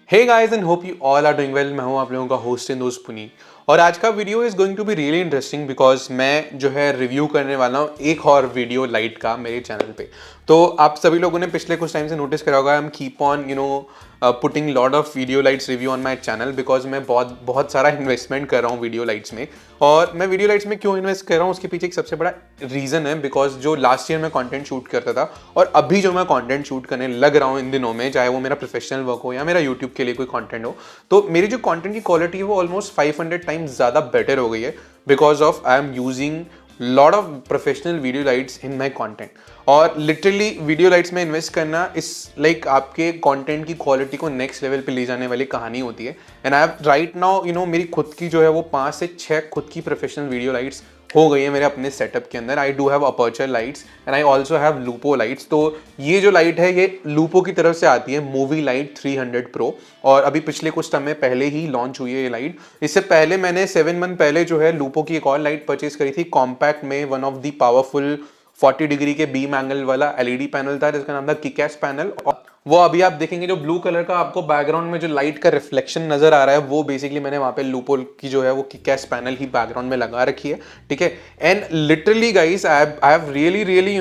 Hey guys and hope you all are doing well. मैं हूं आप लोगों का होस्ट एंड दोस्त पुनीत और आज का video is going to be really interesting because मैं जो है रिव्यू करने वाला हूं एक और वीडियो लाइट का मेरे चैनल पे। तो आप सभी लोगों ने पिछले कुछ टाइम से नोटिस करा होगा I am keep on putting lot of video lights review on my channel because मैं बहुत सारा इन्वेस्टमेंट कर रहा हूँ वीडियो लाइट्स में। और मैं वीडियो लाइट्स में क्यों इन्वेस्ट कर रहा हूँ उसके पीछे एक सबसे बड़ा रीज़न है बिकॉज जो लास्ट ईयर मैं कंटेंट शूट करता था और अभी जो मैं कंटेंट शूट करने लग रहा हूँ इन दिनों में, चाहे वो मेरा प्रोफेशनल वर्क हो या मेरा यूट्यूब के लिए कोई कंटेंट हो, तो मेरी जो कंटेंट की क्वालिटी है वो ऑलमोस्ट 500 टाइम्स ज़्यादा बेटर हो गई है because of I am using lot of professional video lights in my content. और लिटरली वीडियो लाइट्स में इन्वेस्ट करना इस लाइक आपके कंटेंट की क्वालिटी को नेक्स्ट लेवल पे ले जाने वाली कहानी होती है। And I have right now मेरी खुद की जो है वो 5 से 6 खुद की प्रोफेशनल वीडियो लाइट्स हो गई है मेरे अपने सेटअप के अंदर। I do have Aperture lights and I also have Lupo lights. तो ये जो लाइट है ये लूपो की तरफ से आती है, मूवी लाइट 300 प्रो, और अभी पिछले कुछ समय पहले ही लॉन्च हुई है ये लाइट। इससे पहले मैंने 7 मंथ पहले जो है लूपो की एक और लाइट परचेज करी थी कॉम्पैक्ट में, one of the powerful 40 degree के बीम एंगल वाला एलईडी पैनल था जिसका नाम था किकैस पैनल। और वो अभी आप देखेंगे जो ब्लू कलर का आपको बैकग्राउंड में जो लाइट का रिफ्लेक्शन नजर आ रहा है वो बेसिकली मैंने वहां पे लूपो की जो है वो किकैस पैनल ही बैकग्राउंड में लगा रखी है, ठीक है। And literally guys I have really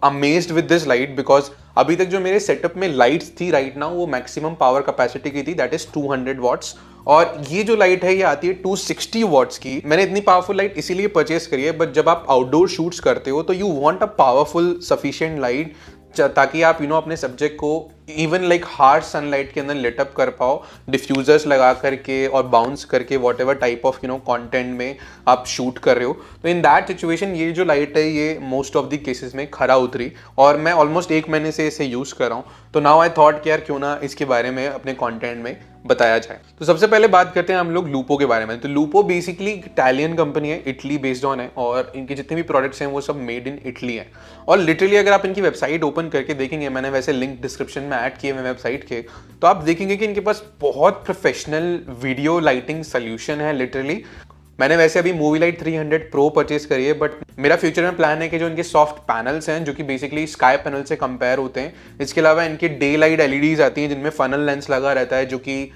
amazed with this light because अभी तक जो मेरे सेटअप में लाइट्स थी राइट नाउ वो मैक्सिमम पावर कैपेसिटी की थी, दैट इज 200 वॉट्स। और ये जो लाइट है ये आती है 260 वॉट्स की। मैंने इतनी पावरफुल लाइट इसीलिए परचेस करी है, बट जब आप आउटडोर शूट्स करते हो तो you want a powerful sufficient light ताकि आप अपने सब्जेक्ट को इवन लाइक हार्श सनलाइट के अंदर लिटअप कर पाओ, डिफ्यूजर्स लगा करके और बाउंस करके what ever type of content में आप शूट कर रहे हो। तो इन दैट सिचुएशन ये जो लाइट है ये मोस्ट ऑफ द केसेस में खरा उतरी और मैं ऑलमोस्ट 1 महीने से इसे यूज कर रहा हूँ। तो नाउ आई थॉट कि यार क्यों ना इसके बारे में अपने कॉन्टेंट में बताया जाए। तो सबसे पहले बात करते हैं हम लोग लूपो के बारे में। तो लूपो बेसिकली इटालियन कंपनी है, इटली बेस्ड ऑन है, और इनके जितने भी प्रोडक्ट्स हैं वो सब मेड इन इटली है। और लिटरली अगर आप इनकी वेबसाइट ओपन करके देखेंगे, मैंने वैसे लिंक डिस्क्रिप्शन में ऐड किए हुए वेबसाइट के, तो आप देखेंगे कि इनके पास बहुत प्रोफेशनल वीडियो लाइटिंग सोल्यूशन है लिटरली। मैंने वैसे अभी मूवी लाइट 300 प्रो परचेज करी है, बट मेरा फ्यूचर में प्लान है कि जो इनके सॉफ्ट पैनल्स हैं जो कि बेसिकली स्काई पैनल से कंपेयर होते हैं, इसके अलावा इनके डे लाइट एलईडीज आती हैं जिनमें फनल लेंस लगा रहता है जो कि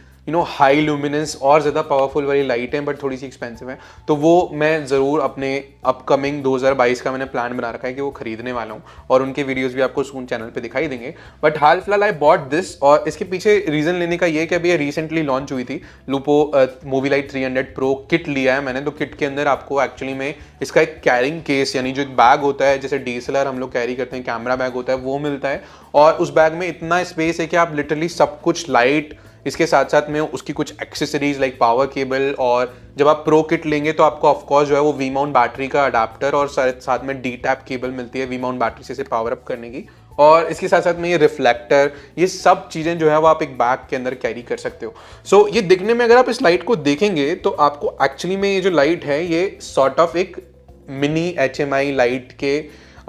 हाई लुमिनेंस और ज़्यादा पावरफुल वाली लाइट है, बट थोड़ी सी एक्सपेंसिव है। तो वो मैं ज़रूर अपने अपकमिंग 2022 का मैंने प्लान बना रखा है कि वो खरीदने वाला हूँ और उनके वीडियोस भी आपको सून चैनल पे दिखाई देंगे। बट हाल फिलहाल आई बॉट दिस, और इसके पीछे रीज़न लेने का ये कि अभी ये रिसेंटली लॉन्च हुई थी लूपो मूवी लाइट 300 प्रो किट लिया है मैंने। तो किट के अंदर आपको एक्चुअली में इसका एक कैरिंग केस यानी जो एक बैग होता है जैसे डीएसएलआर हम लोग कैरी करते हैं, कैमरा बैग होता है, वो मिलता है। और उस बैग में इतना स्पेस है कि आप लिटरली सब कुछ लाइट, इसके साथ साथ में उसकी कुछ एक्सेसरीज लाइक पावर केबल, और जब आप प्रो किट लेंगे तो आपको ऑफकोर्स जो है वो वी माउंट बैटरी का अडाप्टर और साथ में डी टैप केबल मिलती है वी माउंट बैटरी से इसे पावर अप करने की। और इसके साथ साथ में ये रिफ्लेक्टर, ये सब चीज़ें जो है वो आप एक बैग के अंदर कैरी कर सकते हो। सो ये दिखने में अगर आप इस लाइट को देखेंगे तो आपको एक्चुअली में ये जो लाइट है ये सॉर्ट ऑफ एक मिनी HMI लाइट के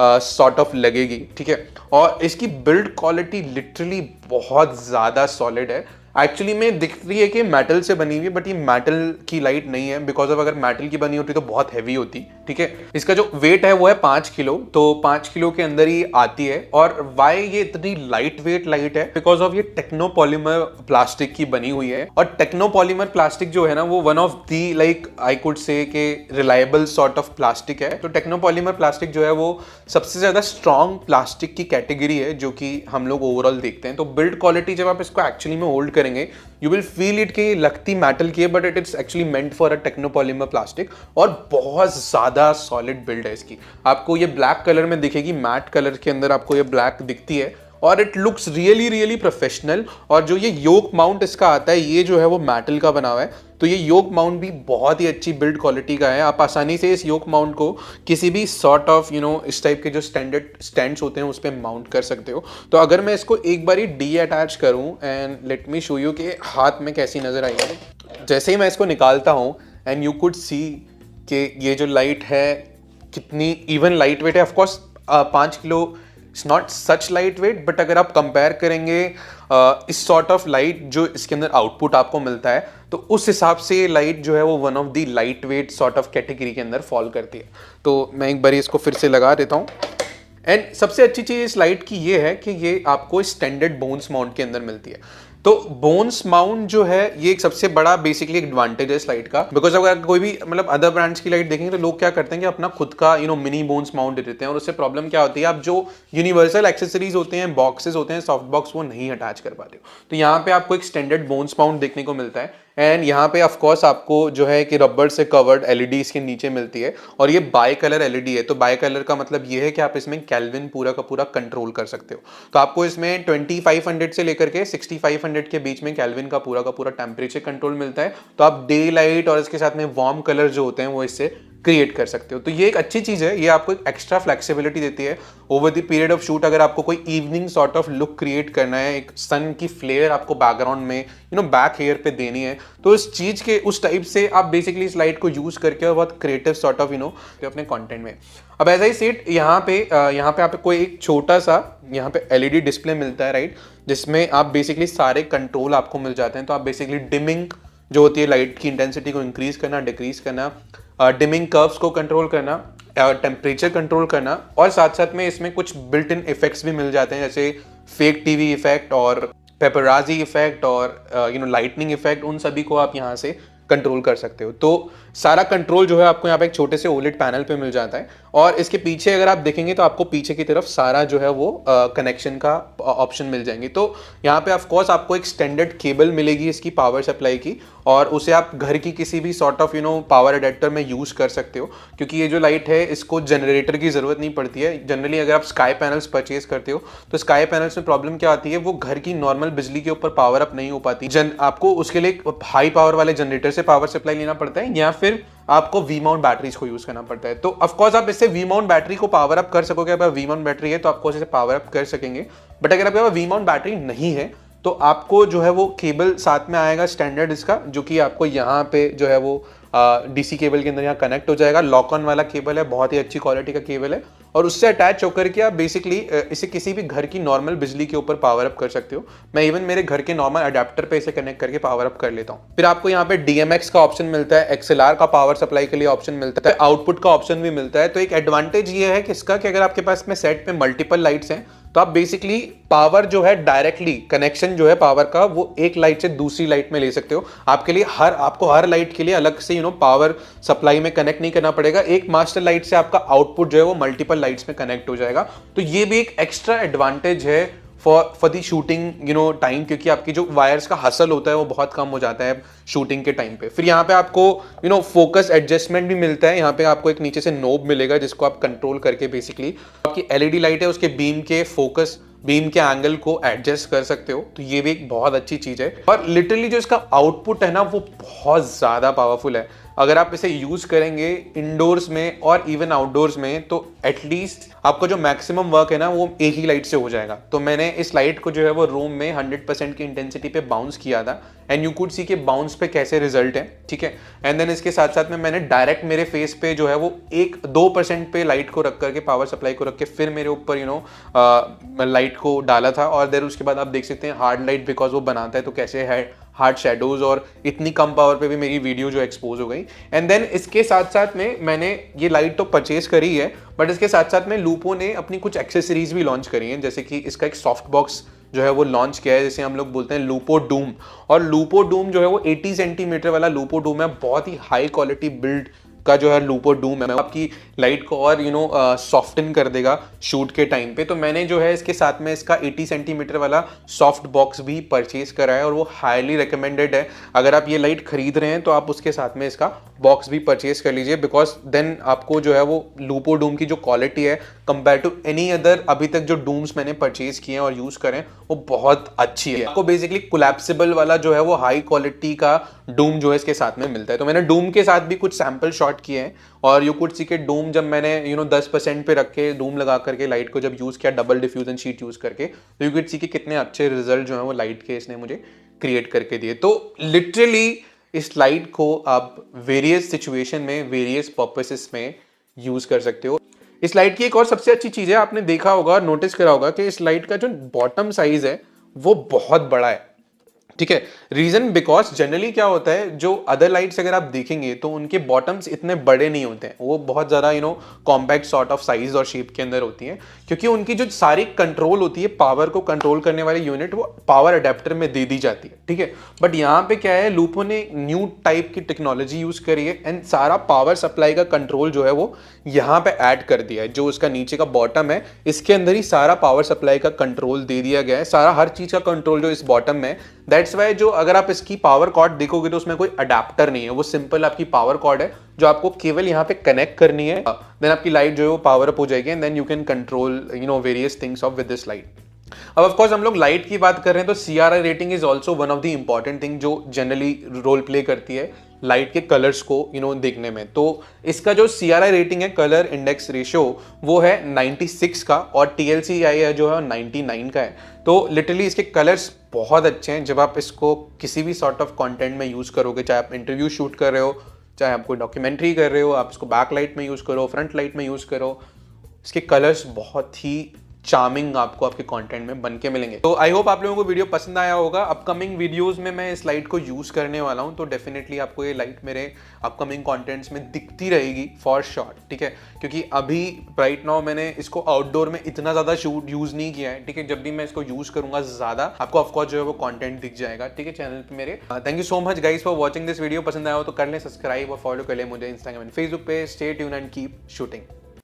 सॉर्ट ऑफ लगेगी, ठीक है। और इसकी बिल्ड क्वालिटी लिटरली बहुत ज़्यादा सॉलिड है। एक्चुअली में दिख रही है कि मेटल से बनी हुई है, बट ये मेटल की लाइट नहीं है बिकॉज ऑफ अगर मेटल की बनी होती तो बहुत हैवी होती, ठीक है। इसका जो वेट है वो है 5 किलो, तो 5 किलो के अंदर ही आती है। और वाई ये इतनी लाइट वेट लाइट है बिकॉज ऑफ ये टेक्नोपॉलीमर प्लास्टिक की बनी हुई है। और टेक्नोपॉलीमर प्लास्टिक जो है ना वो one of the like I could say के रिलायबल सॉर्ट ऑफ प्लास्टिक है। तो टेक्नोपॉलीमर प्लास्टिक जो है वो सबसे ज्यादा स्ट्रॉन्ग प्लास्टिक की कैटेगरी है जो कि हम लोग ओवरऑल देखते हैं। तो बिल्ड क्वालिटी जब आप इसको एक्चुअली में होल्ड करेंगे यू विल फील इट कि लगती मेटल की है, but it is actually meant for a technopolymer plastic. और बहुत ज्यादा सॉलिड बिल्ड है इसकी। आपको ये ब्लैक कलर में दिखेगी, मैट कलर के अंदर आपको ये ब्लैक दिखती है और इट लुक्स रियली प्रोफेशनल। और जो ये योक माउंट इसका आता है ये जो है वो मेटल का बना हुआ है, तो ये योक माउंट भी बहुत ही अच्छी बिल्ड क्वालिटी का है। आप आसानी से इस योक माउंट को किसी भी सॉर्ट ऑफ इस टाइप के जो स्टैंडर्ड स्टैंड्स होते हैं उस पर माउंट कर सकते हो। तो अगर मैं इसको एक बार डी अटैच करूं and let me show you कि हाथ में कैसी नजर आएगी। जैसे ही मैं इसको निकालता हूं एंड यू कुड सी कि ये जो लाइट है कितनी इवन लाइट वेट है। Of course 5 kilo it's not such light weight, but अगर आप कंपेयर करेंगे इस सॉर्ट ऑफ लाइट जो इसके अंदर आउटपुट आपको मिलता है तो उस हिसाब से ये लाइट जो है वो one of the light weight sort of category के अंदर फॉल करती है। तो मैं एक बार इसको फिर से लगा देता हूँ। एंड सबसे अच्छी चीज़ इस लाइट की ये है कि ये आपको स्टैंडर्ड बोन्स माउंट के अंदर मिलती है। तो बोन्स माउंट जो है ये एक सबसे बड़ा बेसिकली एडवांटेज है इस लाइट का, बिकॉज अगर कोई भी मतलब अदर ब्रांड्स की लाइट देखेंगे तो लोग क्या करते हैं कि अपना खुद का मिनी बोन्स माउंट दे देते हैं, और उससे प्रॉब्लम क्या होती है, आप जो यूनिवर्सल एक्सेसरीज होते हैं, बॉक्सेस होते हैं, सॉफ्ट बॉक्स, वो नहीं अटैच कर पाते हो। तो यहाँ पे आपको एक स्टैंडर्ड बोन्स माउंट देखने को मिलता है, एंड यहाँ पे ऑफ कोर्स आपको जो है कि रबर से कवर्ड एलईडी इसके नीचे मिलती है, और ये बाई कलर एलईडी है। तो बाई कलर का मतलब ये है कि आप इसमें केल्विन पूरा का पूरा कंट्रोल कर सकते हो। तो आपको इसमें 2500 से लेकर के 6500 के बीच में केल्विन का पूरा टेम्परेचर कंट्रोल मिलता है। तो आप डे लाइट और इसके साथ में वार्म कलर जो होते हैं वो इससे क्रिएट कर सकते हो। तो ये एक अच्छी चीज है, ये आपको एक एक्स्ट्रा फ्लेक्सिबिलिटी देती है over the period of shoot. अगर आपको कोई evening sort of look create करना है, एक सन की फ्लेयर आपको बैकग्राउंड में बैक हेयर पे देनी है, तो इस चीज के उस टाइप से आप बेसिकली इस लाइट को यूज करके और बहुत क्रिएटिव सॉर्ट ऑफ अपने कंटेंट में। अब ऐसा ही सेट यहाँ पे आपको कोई एक छोटा सा यहाँ पे एलईडी डिस्प्ले मिलता है, राइट, जिसमें आप बेसिकली सारे कंट्रोल आपको मिल जाते हैं। तो आप बेसिकली डिमिंग जो होती है, लाइट की इंटेंसिटी को इंक्रीज करना, डिक्रीज करना, डिमिंग कर्व्स को कंट्रोल करना, टेम्परेचर कंट्रोल करना, और साथ साथ में इसमें कुछ बिल्ट इन इफेक्ट्स भी मिल जाते हैं, जैसे फेक टीवी इफेक्ट और पेपराजी इफेक्ट और लाइटनिंग इफेक्ट। उन सभी को आप यहाँ से कंट्रोल कर सकते हो। तो सारा कंट्रोल जो है आपको यहाँ पे एक छोटे से ओलेड पैनल पे मिल जाता है, और इसके पीछे अगर आप देखेंगे तो आपको पीछे की तरफ सारा जो है वो कनेक्शन का ऑप्शन मिल जाएंगे। तो यहाँ पे ऑफ कोर्स आपको एक स्टैंडर्ड केबल मिलेगी इसकी पावर सप्लाई की, और उसे आप घर की किसी भी सॉर्ट ऑफ पावर अडेप्टर में यूज कर सकते हो, क्योंकि ये जो लाइट है इसको जनरेटर की जरूरत नहीं पड़ती है। जनरली अगर आप स्काई पैनल्स परचेज करते हो तो स्काई पैनल्स में प्रॉब्लम क्या आती है, वो घर की नॉर्मल बिजली के ऊपर पावर अप नहीं हो पाती। आपको उसके लिए हाई पावर वाले जनरेटर से पावर सप्लाई लेना पड़ता है, या फिर आपको वी माउंट बैटरीज को यूज करना पड़ता है। तो ऑफ कोर्स आप इससे वी माउंट बैटरी को पावर अप कर सकोगे। अगर वी माउंट बैटरी है तो आपको इसे पावर अप कर सकेंगे, बट अगर आपके पास वी माउंट बैटरी नहीं है तो आपको जो है वो केबल साथ में आएगा स्टैंडर्ड इसका, जो कि आपको यहाँ पे जो है वो डीसी केबल के अंदर यहाँ कनेक्ट हो जाएगा। लॉक ऑन वाला केबल है, बहुत ही अच्छी क्वालिटी का केबल है, और उससे अटैच होकर के आप बेसिकली इसे किसी भी घर की नॉर्मल बिजली के ऊपर पावर अप कर सकते हो। मैं इवन मेरे घर के नॉर्मल अडेप्टर पे इसे कनेक्ट करके पावर अप कर लेता हूँ। फिर आपको यहाँ पे DMX का ऑप्शन मिलता है, XLR का पावर सप्लाई के लिए ऑप्शन मिलता है, आउटपुट का ऑप्शन भी मिलता है। तो एक एडवांटेज ये है कि इसका कि अगर आपके पास में सेट पे मल्टीपल लाइट्स हैं तो आप बेसिकली पावर जो है डायरेक्टली कनेक्शन जो है पावर का वो एक लाइट से दूसरी लाइट में ले सकते हो। आपके लिए आपको हर लाइट के लिए अलग से पावर सप्लाई में कनेक्ट नहीं करना पड़ेगा। एक मास्टर लाइट से आपका आउटपुट जो है वो मल्टीपल लाइट्स में कनेक्ट हो जाएगा। तो ये भी एक एक्स्ट्रा एडवांटेज है फॉर दी शूटिंग टाइम, क्योंकि आपकी जो वायर्स का हसल होता है वो बहुत कम हो जाता है शूटिंग के टाइम पे। फिर यहाँ पे आपको फोकस एडजस्टमेंट भी मिलता है। यहाँ पे आपको एक नीचे से नोब मिलेगा जिसको आप कंट्रोल करके बेसिकली आपकी एलईडी लाइट है उसके बीम के फोकस, बीम के एंगल को एडजस्ट कर सकते हो। तो ये भी एक बहुत अच्छी चीज है, और लिटरली जो इसका आउटपुट है ना वो बहुत ज्यादा पावरफुल है। अगर आप इसे यूज करेंगे इंडोर्स में और इवन आउटडोर्स में तो एटलीस्ट आपका जो मैक्सिमम वर्क है ना वो एक ही लाइट से हो जाएगा। तो मैंने इस लाइट को जो है वो रूम में 100% की इंटेंसिटी पे बाउंस किया था, एंड यू कुड सी के बाउंस पे कैसे रिजल्ट है, ठीक है। एंड देन इसके साथ साथ में मैंने डायरेक्ट मेरे फेस पे जो है वो 1-2% पे लाइट को रख करके, पावर सप्लाई को रख के फिर मेरे ऊपर लाइट को डाला था। और देर उसके बाद आप देख सकते हैं हार्ड लाइट बिकॉज वो बनाता है तो कैसे है हार्ड शेडोज, और इतनी कम पावर पे भी मेरी वीडियो जो एक्सपोज हो गई। एंड देन इसके साथ साथ में मैंने ये लाइट तो परचेज करी है, बट इसके साथ साथ में लूपो ने अपनी कुछ एक्सेसरीज भी लॉन्च करी हैं, जैसे कि इसका एक सॉफ्ट बॉक्स जो है वो लॉन्च किया है, जिसे हम लोग बोलते हैं लूपो डूम। और लूपो डूम जो है वो 80 सेंटीमीटर वाला लूपो डूम है, बहुत ही हाई क्वालिटी बिल्ड का जो है लूपो डूम है, आपकी लाइट को और सॉफ्टन कर देगा शूट के टाइम पे। तो मैंने जो है इसके साथ में इसका 80 सेंटीमीटर वाला सॉफ्ट बॉक्स भी परचेज करा है, और वो हाईली रिकमेंडेड है। अगर आप ये लाइट खरीद रहे हैं तो आप उसके साथ में इसका बॉक्स भी परचेज कर लीजिए, बिकॉज देन आपको जो है वो लूपो डूम की जो क्वालिटी है कंपेयर टू एनी अदर अभी तक जो डूम्स मैंने परचेज किए हैं और यूज करें वो बहुत अच्छी है। आपको बेसिकली कोलैप्सिबल वाला जो है वो हाई क्वालिटी का डूम जो है इसके साथ में मिलता है। तो मैंने डूम के साथ भी कुछ सैंपल शॉट किए हैं, और यू कुड सी के डूम जब मैंने 10% पे रख के डूम लगा करके लाइट को जब यूज किया डबल डिफ्यूजन शीट यूज करके, तो यू कुड सी के कितने अच्छे रिजल्ट जो है वो लाइट के इसने मुझे क्रिएट करके दिए। तो लिटरली इस लाइट को आप वेरियस सिचुएशन में वेरियस पर्पसेस में यूज कर सकते हो। इस लाइट की एक और सबसे अच्छी चीज है, आपने देखा होगा, नोटिस करा होगा कि इस लाइट का जो बॉटम साइज है वो बहुत बड़ा है। ठीक है। रीजन बिकॉज जनरली क्या होता है, जो अदर लाइट्स अगर आप देखेंगे तो उनके बॉटम्स इतने बड़े नहीं होते हैं, वो बहुत ज़्यादा कॉम्पैक्ट सॉर्ट ऑफ साइज और शेप के अंदर होती हैं, क्योंकि उनकी जो सारी कंट्रोल होती है, पावर को कंट्रोल करने वाली यूनिट वो पावर अडेप्टर में दे दी जाती है। ठीक है, बट यहाँ पे क्या है, लूपो ने न्यू टाइप की टेक्नोलॉजी यूज करी है एंड सारा पावर सप्लाई का कंट्रोल जो है वो यहाँ पे ऐड कर दिया है। जो उसका नीचे का बॉटम है, इसके अंदर ही सारा पावर सप्लाई का कंट्रोल दे दिया गया है, सारा हर चीज का कंट्रोल जो इस बॉटम में। दैट्स वाई जो अगर आप इसकी पावर कॉर्ड देखोगे तो उसमें कोई अडेप्टर नहीं है, वो सिंपल आपकी पावर कॉर्ड है जो आपको केवल यहाँ पे कनेक्ट करनी है, देन आपकी लाइट जो है वो पावर अप हो जाएगी and then you can control various things of with this light. अब ऑफ कोर्स हम लोग लाइट की बात कर रहे हैं तो CRI rating is also one of the important thing जो जनरली रोल प्ले करती है लाइट के कलर्स को देखने में। तो इसका जो CRI रेटिंग है, कलर इंडेक्स रेशियो, वो है 96 का और TLCI है जो है 99 का है। तो लिटरली इसके कलर्स बहुत अच्छे हैं। जब आप इसको किसी भी सॉर्ट ऑफ कंटेंट में यूज करोगे, चाहे आप इंटरव्यू शूट कर रहे हो, चाहे आप कोई डॉक्यूमेंट्री कर रहे हो, आप इसको बैक लाइट में यूज करो, फ्रंट लाइट में यूज करो, इसके कलर्स बहुत ही चार्मिंग आपको आपके कंटेंट में बन के मिलेंगे। तो आई होप आप लोगों को वीडियो पसंद आया होगा। अपकमिंग वीडियोस में मैं इस लाइट को यूज करने वाला हूं, तो डेफिनेटली आपको ये लाइट मेरे अपकमिंग कंटेंट्स में दिखती रहेगी फॉर श्योर। ठीक है, क्योंकि अभी राइट नाउ मैंने इसको आउटडोर में इतना ज्यादा शूट यूज नहीं किया है। ठीक है, जब भी मैं इसको यूज करूंगा ज्यादा, आपको ऑफकोर्स जो है वो कंटेंट दिख जाएगा। ठीक है, चैनल पे मेरे। Thank you so much guys for watching this video. पसंद आया हो तो कर ले सब्सक्राइब और फॉलो कर ले मुझे इंस्टाग्राम एंड फेसबुक पे। Stay tune and keep shooting.